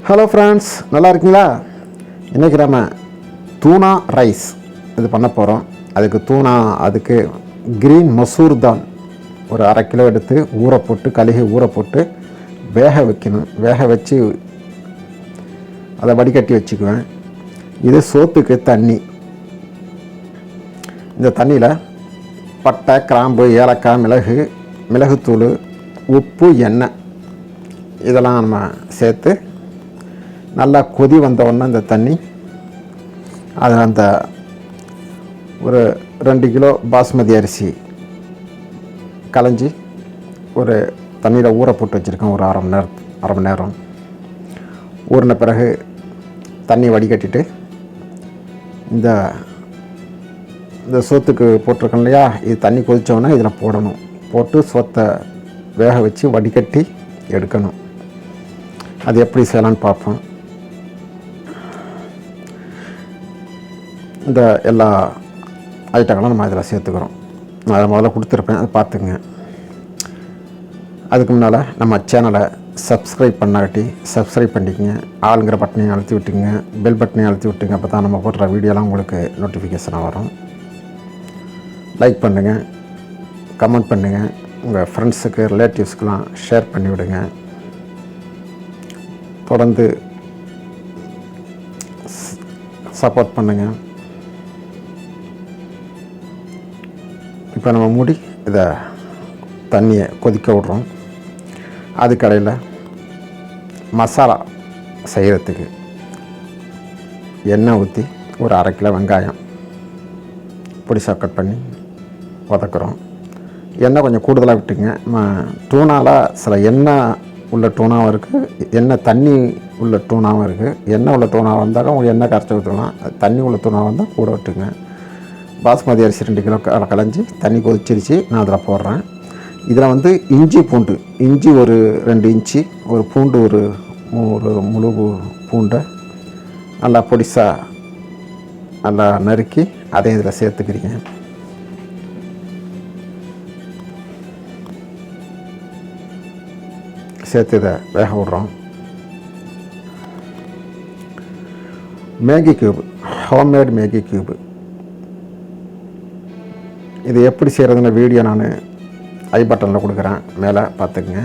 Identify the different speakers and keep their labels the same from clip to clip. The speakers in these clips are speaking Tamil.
Speaker 1: ஹலோ ஃப்ரெண்ட்ஸ், நல்லா இருக்கீங்களா? இன்றைக்கி நம்ம தூனா ரைஸ் இது பண்ண போகிறோம். அதுக்கு க்ரீன் மசூர் தால் ஒரு 1/2 கிலோ எடுத்து கழுகி ஊற போட்டு வேக வைக்கணும். வேக வச்சு அதை வடிகட்டி வச்சுக்குவேன். இது சோத்துக்கு தண்ணி. இந்த தண்ணியில் பட்டை, கிராம்பு, ஏலக்காய், மிளகுத்தூள், உப்பு, எண்ணெய் இதெல்லாம் நம்ம சேர்த்து நல்லா கொதி வந்த உடனே இந்த தண்ணி அதில் அந்த ஒரு 2 கிலோ பாஸ்மதி அரிசி களைஞ்சி ஒரு தண்ணியில் ஊற போட்டு வச்சுருக்கேன். ஒரு அரை மணி நேரம் ஊறின பிறகு தண்ணி வடிகட்டிட்டு இந்த சோத்துக்கு போட்டிருக்கோம் இல்லையா, இது தண்ணி கொதித்தோடனே இதில் போடணும். போட்டு சோத்தை வேக வச்சு வடிகட்டி எடுக்கணும். அது எப்படி செய்யலான்னு பார்ப்போம். இந்த எல்லா ஐட்டங்களும் நம்ம இதில் சேர்த்துக்கிறோம். நான் அதை முதல்ல கொடுத்துருப்பேன், அதை பார்த்துக்குங்க. அதுக்கு முன்னால் நம்ம சேனலை சப்ஸ்கிரைப் பண்ணாட்டி சப்ஸ்கிரைப் பண்ணிக்கங்க. ஆளுங்கிற பட்டனையும் அழுத்தி விட்டுங்க, பெல் பட்டனையும் அழுத்தி விட்டுங்க. அப்போ தான் நம்ம போடுற வீடியோலாம் உங்களுக்கு நோட்டிஃபிகேஷனாக வரும். லைக் பண்ணுங்கள், கமெண்ட் பண்ணுங்கள், உங்கள் ஃப்ரெண்ட்ஸுக்கு ரிலேட்டிவ்ஸ்க்கெலாம் ஷேர் பண்ணிவிடுங்க. தொடர்ந்து சப்போர்ட் பண்ணுங்கள். இப்போ நம்ம மூடி இதை தண்ணியை கொதிக்க விட்றோம். அதுக்கடையில் மசாலா செய்கிறதுக்கு எண்ணெய் ஊற்றி ஒரு 1/2 கிலோ வெங்காயம் பொடிசா கட் பண்ணி வதக்குறோம். எண்ணெய் கொஞ்சம் கூடுதலாக விட்டுங்க. டூனாவில் சில எண்ணெய் உள்ள டூனாவும் இருக்குது, எண்ணெய் தண்ணி உள்ள டூனாவும் இருக்குது. எண்ணெய் உள்ள டூனாக வந்தாலும் உங்களுக்கு எண்ணெய் கரைச்சி ஊற்றலாம். தண்ணி உள்ள டூனாக வந்தால் கூட விட்டுங்க. பாஸ்மதி அரிசி 2 கிலோ களைஞ்சி தண்ணி கொதிச்சிருச்சு. நான் அதில் போடுறேன். இதில் இஞ்சி ஒரு 2 இன்ச்சு, ஒரு பூண்டு ஒரு முழு பூண்டை நல்லா பொடிசாக நல்லா நறுக்கி அதையும் இதில் சேர்த்துக்கிறீங்க. சேர்த்து இதை வேக விட்றோம். Maggi cube, homemade Maggi cube, இது எப்படி செய்கிறதுன்னு வீடியோ நான் ஐ பட்டனில் கொடுக்குறேன், மேலே பார்த்துக்குங்க.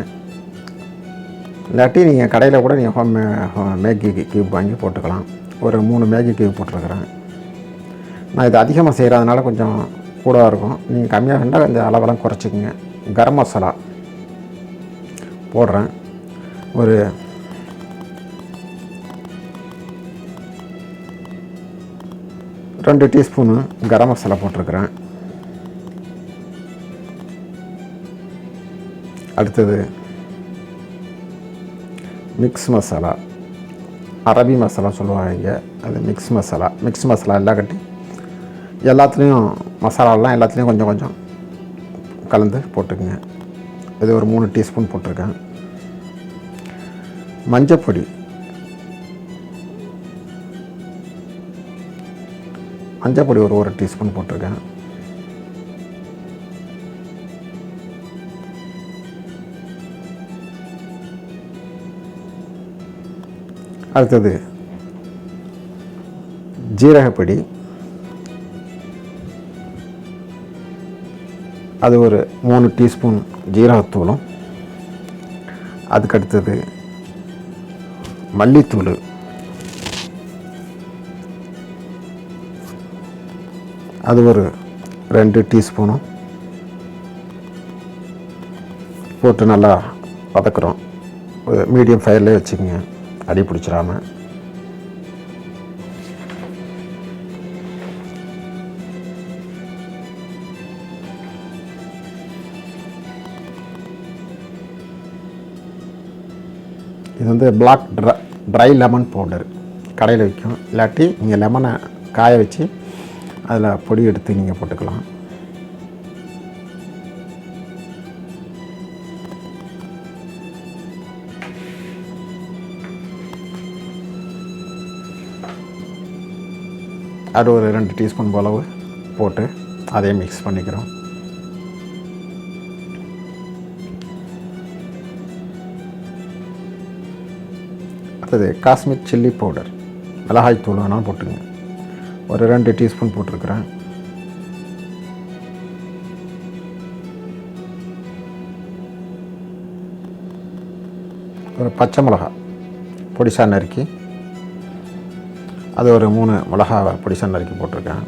Speaker 1: இல்லாட்டி நீங்கள் கடையில் கூட நீங்கள் மேகி க்யூப் வாங்கி போட்டுக்கலாம். ஒரு 3 மேகி க்யூப் போட்டிருக்கிறேன். நான் இது அதிகமாக செய்கிறதுனால கொஞ்சம் கூட இருக்கும். நீங்கள் கம்மியாக இருந்தால் கொஞ்சம் அளவெல்லாம் குறைச்சிக்கங்க. கரம் மசாலா போடுறேன். ஒரு 2 டீஸ்பூனு கரம் மசாலா போட்டிருக்கிறேன். அடுத்தது மிக்ஸ் மசாலா, அரபி மசாலா சொல்லுவாங்க, அது மிக்ஸ் மசாலா எல்லாம் கட்டி எல்லாத்துலேயும் மசாலாலாம் எல்லாத்துலேயும் கொஞ்சம் கொஞ்சம் கலந்து போட்டுக்குங்க. இது ஒரு 3 டீஸ்பூன் போட்டிருக்கேன். மஞ்சப்பொடி ஒரு 1 டீஸ்பூன் போட்டிருக்கேன். அடுத்தது ஜீரகப்பொடி, அது ஒரு 3 டீஸ்பூன் ஜீரகத்தூளும். அதுக்கடுத்தது மல்லித்தூள், அது ஒரு 2 டீஸ்பூனும் போட்டு நல்லா வதக்குறோம். ஒரு மீடியம் ஃபயர்லேயே வச்சுக்கோங்க, அடி பிடிச்சிடாம. இது பிளாக் ட்ரை லெமன் பவுடர் கடையில் விற்கும். இல்லாட்டி நீங்கள் லெமனை காய வச்சு அதில் பொடி எடுத்து நீங்கள் போட்டுக்கலாம். அது ஒரு 2 டீஸ்பூன் போலவு போட்டு அதையும் மிக்ஸ் பண்ணிக்கிறோம். அடுத்தது காஷ்மீர் சில்லி பவுடர், மிளகாய் தூள் வேணாலும் போட்டுங்க. ஒரு 2 டீஸ்பூன் போட்டிருக்கிறேன். ஒரு பச்சை மிளகா பொடிசா நறுக்கி, அது ஒரு 3 மிளகாவை பொடிசா நறுக்கி போட்டிருக்கேன்.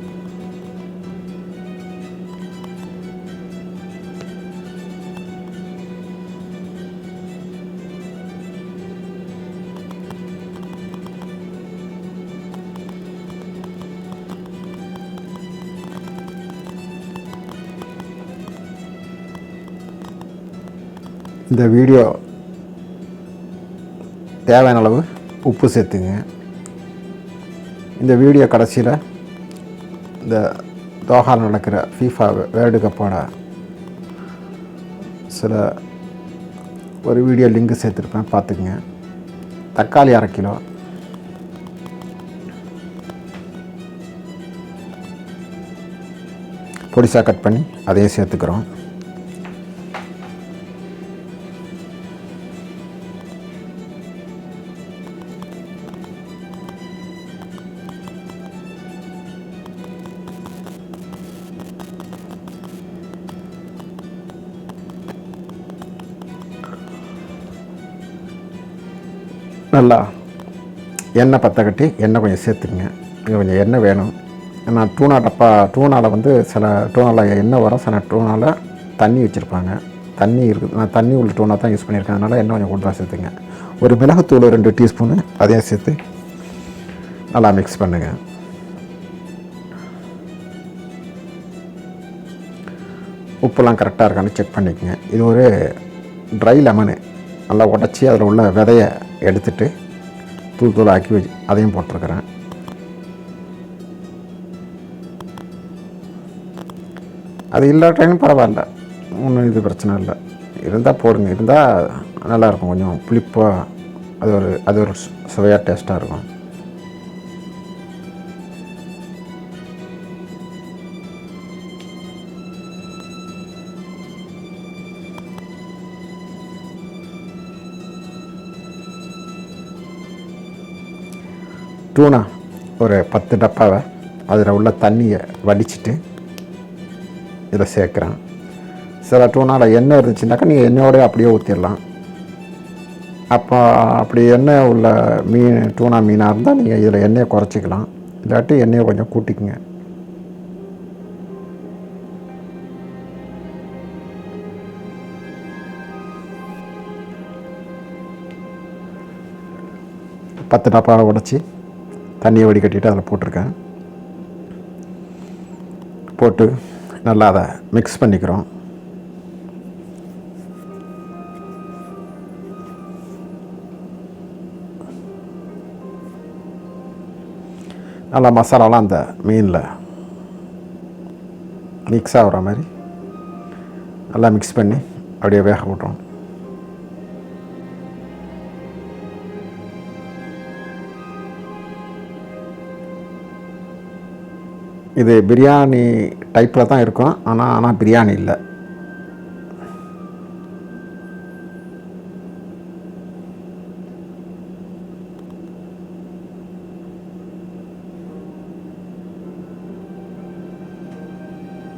Speaker 1: இந்த வீடியோ தேவையான அளவு உப்பு சேர்த்துங்க. இந்த வீடியோ கடைசியில் இந்த தோஹாவில் நடக்கிற ஃபீஃபா வேர்ல்டு கப்போட ஒரு வீடியோ லிங்க் சேர்த்துருப்பேன், பார்த்துக்குங்க. தக்காளி 1/2 கிலோ, பொடிசா கட் பண்ணி அதையும் சேர்த்துக்கிறோம். நல்லா எண்ணெய் பற்ற கட்டி எண்ணெய் கொஞ்சம் சேர்த்துக்குங்க. இங்கே கொஞ்சம் எண்ணெய் வேணும். நான் டூனாவில் சில டூனாவில் எண்ணெய் வரும், சில டூனாவில் தண்ணி வச்சுருப்பாங்க. தண்ணி இருக்குது, நான் தண்ணி உள்ள டூனா தான் யூஸ் பண்ணியிருக்கேன். அதனால் எண்ணெய் கொஞ்சம் கூடுதலாக சேர்த்துங்க. ஒரு மிளகுத்தூள் 2 டீஸ்பூனு அதையும் சேர்த்து நல்லா மிக்ஸ் பண்ணுங்கள். உப்புலாம் கரெக்டாக இருக்கான்னு செக் பண்ணிக்கோங்க. இது ஒரு ட்ரை லெமனு நல்லா உடச்சி அதில் உள்ள விதையை எடுத்துட்டு தூள் ஆக்கி வச்சு அதையும் போட்டிருக்கிறேன். அது இல்லாட்டாலும் பரவாயில்ல, ஒன்றும் இது பிரச்சனை இல்லை. இருந்தால் போடுங்க, இருந்தால் நல்லாயிருக்கும். கொஞ்சம் புளிப்பாக அது ஒரு சுவையாக டேஸ்ட்டாக இருக்கும். டூனா ஒரு 10 டப்பாவை அதில் உள்ள தண்ணியை வடிச்சிட்டு இதில் சேர்க்குறேன். சில டூனாவில் எண்ணெய் இருந்துச்சுனாக்கா நீங்கள் எண்ணெயோடய அப்படியே ஊற்றிடலாம். அப்போ அப்படி எண்ணெய் உள்ள டூனா மீனாக இருந்தால் நீங்கள் இதில் எண்ணெயை குறைச்சிக்கலாம், இல்லாட்டி எண்ணெயை கொஞ்சம் கூட்டிக்குங்க. பத்து டப்பாவை உடச்சி தண்ணியை வடிகட்டிட்டு அதில் போட்டிருக்கேன். போட்டு நல்லா அதை மிக்ஸ் பண்ணிக்கிறோம். நல்லா மசாலாலாம் அந்த மீனில் மிக்ஸ் ஆகிற மாதிரி நல்லா மிக்ஸ் பண்ணி அப்படியே வேக விட்றோம். இது பிரியாணி டைப்பில் தான் இருக்கும், ஆனால் பிரியாணி இல்லை.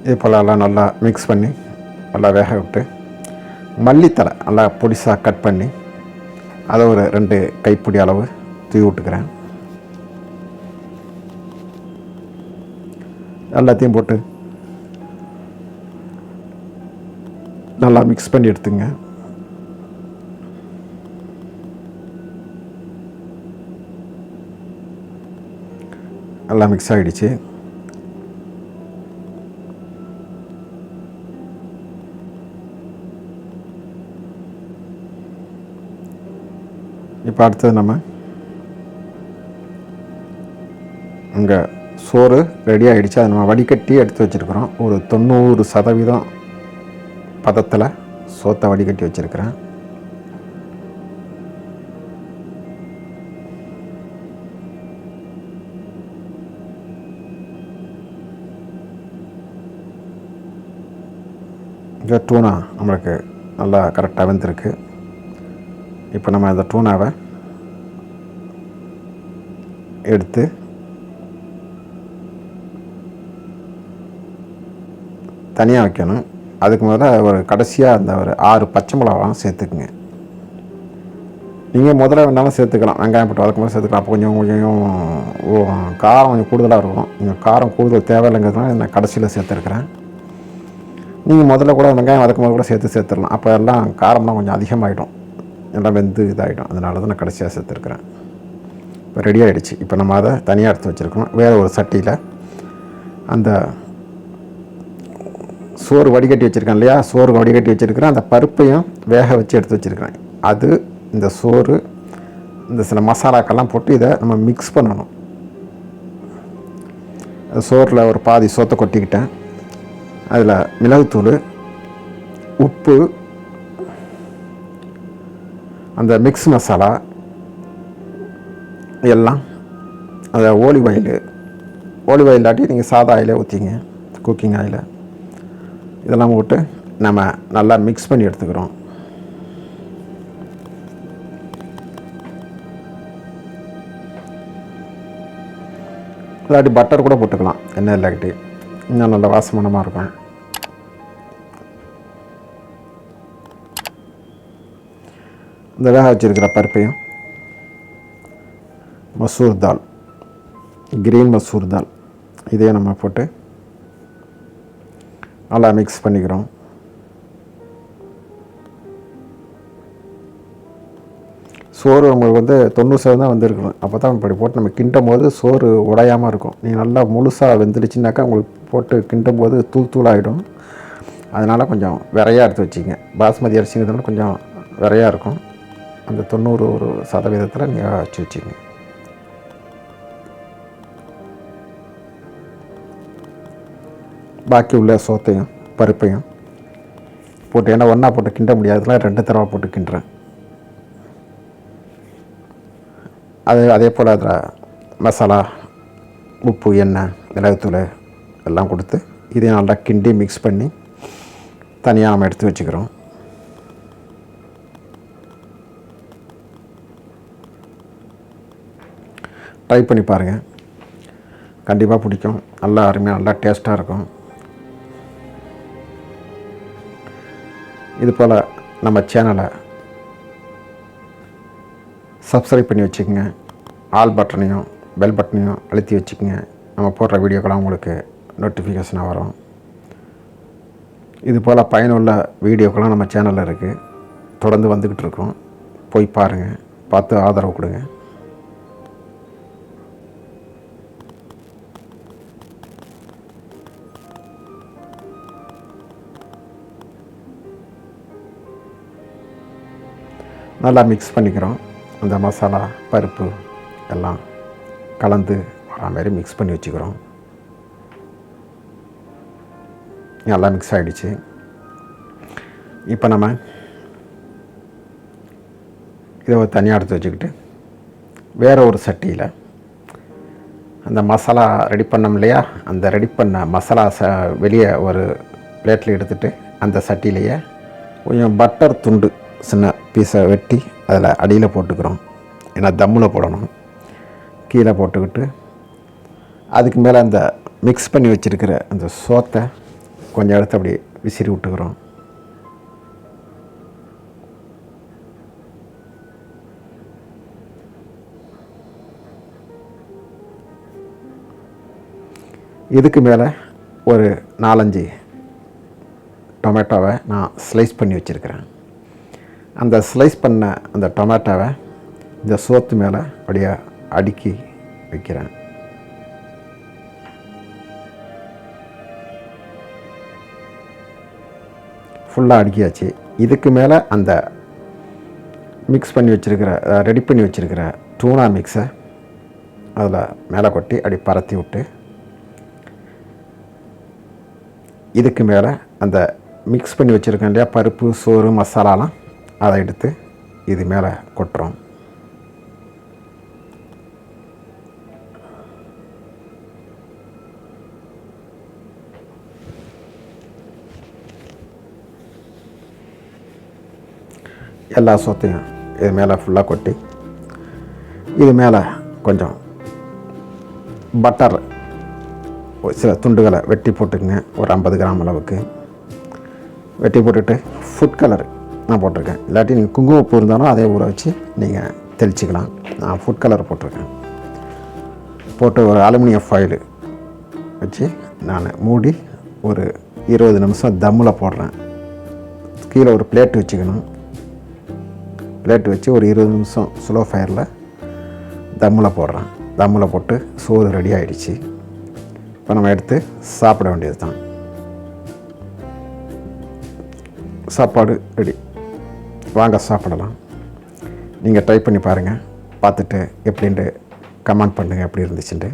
Speaker 1: இது போல் எல்லாம் நல்லா மிக்ஸ் பண்ணி நல்லா வேக விட்டு, மல்லித்தலை நல்லா பொடிசாக கட் பண்ணி அதை ஒரு 2 கைப்பிடி அளவு தூவி விட்டுக்கிறேன். எல்லாத்தையும் போட்டு நல்லா மிக்ஸ் பண்ணி எடுத்துங்க. நல்லா மிக்ஸ் ஆகிடுச்சு. இப்போ அடுத்தது நம்ம இங்கே சோறு ரெடி ஆகிடுச்சு. அதை நம்ம வடிகட்டி எடுத்து வச்சுருக்குறோம். ஒரு 90% பதத்தில் சோத்தை வடிகட்டி வச்சுருக்கிறேன். இந்த டூனா நம்மளுக்கு நல்லா கரெக்டாக வெந்திருக்கு. இப்போ நம்ம இந்த டூனாவை எடுத்து தனியாக வைக்கணும். அதுக்கு முதல்ல ஒரு கடைசியாக அந்த ஒரு 6 பச்சை மிளகாவும் சேர்த்துக்குங்க. நீங்கள் முதல்ல வேணாலும் சேர்த்துக்கலாம், வெங்காயம் போட்டு வதக்கும் போது சேர்த்துக்கலாம். அப்போ கொஞ்சம் காரம் கொஞ்சம் கூடுதலாக இருக்கும். நீங்கள் காரம் கூடுதல் தேவையில்லைங்கிறதுனால நான் கடைசியில் சேர்த்துருக்குறேன். நீங்கள் முதல்ல கூட வெங்காயம் வதக்கும் போது கூட சேர்த்துடலாம். அப்போ எல்லாம் காரம்லாம் கொஞ்சம் அதிகமாகிடும், எல்லாம் வெந்து இதாகிடும். அதனால தான் நான் கடைசியாக சேர்த்துருக்குறேன். இப்போ ரெடி ஆகிடுச்சு. இப்போ நம்ம அதை தனியாக எடுத்து வச்சுருக்கோம். வேறு ஒரு சட்டியில் அந்த சோறு வடிகட்டி வச்சுருக்கேன் இல்லையா, சோறு வடிகட்டி வச்சுருக்கிறேன். அந்த பருப்பையும் வேக வச்சு எடுத்து வச்சுருக்கிறேன். அது இந்த சோறு இந்த சில மசாலாக்கெல்லாம் போட்டு இதை நம்ம மிக்ஸ் பண்ணணும். சோறில் ஒரு பாதி சோத்தை கொட்டிக்கிட்டேன். அதில் மிளகுத்தூள், உப்பு, அந்த மிக்ஸ் மசாலா எல்லாம், அதை ஓலிவ் ஆயில் இல்லாட்டி நீங்கள் சாதா ஆயிலே ஊற்றிங்க, குக்கிங் ஆயில், இதெல்லாம் போட்டு நம்ம நல்லா மிக்ஸ் பண்ணி எடுத்துக்கிறோம். இல்லாட்டி பட்டர் கூட போட்டுக்கலாம், எண்ணெய் இல்லாட்டி இன்னும் நல்ல வாசமானமாக இருக்கும். இந்த வேக வச்சுருக்கிற பருப்பையும் மசூர் தால், கிரீன் மசூர் தால், இதையும் நம்ம போட்டு நல்லா மிக்ஸ் பண்ணிக்கிறோம். சோறு உங்களுக்கு 90% தான் வந்துருக்கணும். அப்போ தான் இப்படி போட்டு நம்ம கிண்டும் போது சோறு உடையாமல் இருக்கும். நீங்கள் நல்லா முழுசாக வெந்துடுச்சுனாக்கா உங்களுக்கு போட்டு கிண்டும் போது தூள் ஆகிடும். அதனால் கொஞ்சம் விரையாக எடுத்து வச்சிங்க. பாஸ்மதி அரிசிங்கிறதுனால கொஞ்சம் விரையாக இருக்கும். அந்த 90% நீங்கள் வச்சு வச்சிங்க. பாக்கி உள்ள சோத்தையும் பருப்பையும் போட்டு, ஏன்னா ஒன்றா போட்டு கிண்ட முடியாதுல, 2 தடவை போட்டு கிண்டுறேன். அதே போல் அதில் மசாலா, உப்பு, எண்ணெய், மிளகுத்தூள் எல்லாம் கொடுத்து இதையும் நல்லா கிண்டி மிக்ஸ் பண்ணி தனியாக நம்ம எடுத்து வச்சுக்கிறோம். ட்ரை பண்ணி பாருங்கள், கண்டிப்பாக பிடிக்கும். நல்லா அருமையாக நல்லா டேஸ்ட்டாக இருக்கும். இது போல் நம்ம சேனலை சப்ஸ்கிரைப் பண்ணி வச்சுக்கோங்க. ஆல் பட்டனையும் பெல் பட்டனையும் அழுத்தி வச்சுக்கோங்க. நம்ம போடுற வீடியோக்கெல்லாம் உங்களுக்கு நோட்டிஃபிகேஷனாக வரும். இது போல் பயனுள்ள வீடியோக்கெல்லாம் நம்ம சேனலில் இருக்குது, தொடர்ந்து வந்துக்கிட்டு இருக்கோம். போய் பாருங்கள், பார்த்து ஆதரவு கொடுங்க. நல்லா மிக்ஸ் பண்ணிக்கிறோம். அந்த மசாலா, பருப்பு எல்லாம் கலந்து வர மாதிரி மிக்ஸ் பண்ணி வச்சுக்கிறோம். நல்லா மிக்ஸ் ஆகிடுச்சு. இப்போ நம்ம இதை தனியாக எடுத்து வச்சுக்கிட்டு வேறு ஒரு சட்டியில் அந்த மசாலா ரெடி பண்ணோம் இல்லையா, அந்த ரெடி பண்ண மசாலா வெளியே ஒரு பிளேட்டில் எடுத்துகிட்டு அந்த சட்டியிலேயே கொஞ்சம் பட்டர் துண்டு சின்ன பீஸை வெட்டி அதில் அடியில் போட்டுக்கிறோம். ஏன்னா தம்மில் போடணும். கீழே போட்டுக்கிட்டு அதுக்கு மேலே அந்த மிக்ஸ் பண்ணி வச்சுருக்கிற அந்த சோத்தை கொஞ்சம் எடுத்து அப்படி விசிறி விட்டுக்கிறோம். இதுக்கு மேலே ஒரு 4-5 டொமேட்டோவை நான் ஸ்லைஸ் பண்ணி வச்சுருக்கிறேன். அந்த ஸ்லைஸ் பண்ண அந்த டொமேட்டோவை இந்த சோத்து மேலே அப்படியே அடுக்கி வைக்கிறேன். ஃபுல்லாக அடுக்கியாச்சு. இதுக்கு மேலே அந்த மிக்ஸ் பண்ணி வச்சுருக்கிற ரெடி பண்ணி வச்சுருக்கிற டூனா மிக்ஸை அதில் மேலே கொட்டி அப்படி பரத்தி விட்டு, இதுக்கு மேலே அந்த மிக்ஸ் பண்ணி வச்சுருக்கேன் இல்லையா பருப்பு, சோறு, மசாலாலாம், அதை எடுத்து இது மேலே கொட்டுறோம். எல்லா சோத்தையும் இது மேலே ஃபுல்லாக கொட்டி, இது மேலே கொஞ்சம் பட்டர் சில துண்டுகளை வெட்டி போட்டுக்கங்க, ஒரு 50 கிராம் அளவுக்கு வெட்டி போட்டுட்டு ஃபுட் கலர் நான் போட்டிருக்கேன். இல்லாட்டி நீங்கள் குங்குமப்பூ இருந்தாலும் அதே ஊற வச்சு நீங்கள் தெளிச்சிக்கலாம். நான் ஃபுட் கலர் போட்டிருக்கேன். போட்டு ஒரு அலுமினியம் ஃபாயில் வச்சு நான் மூடி ஒரு 20 நிமிஷம் தம்மில் போடுறேன். கீழே ஒரு பிளேட் வச்சுக்கணும். பிளேட் வச்சு ஒரு 20 நிமிஷம் ஸ்லோ ஃபயரில் தம்மில் போடுறேன். தம்மில் போட்டு சோறு ரெடி ஆகிடுச்சு. இப்போ நம்ம எடுத்து சாப்பிட வேண்டியது தான். சாப்பாடு ரெடி. வாங்க சாப்பிடலாம். நீங்கள் ட்ரை பண்ணி பாருங்கள். பார்த்துட்டு எப்படின்ட்டு கமெண்ட் பண்ணுங்கள் எப்படி இருந்துச்சுன்ட்டு.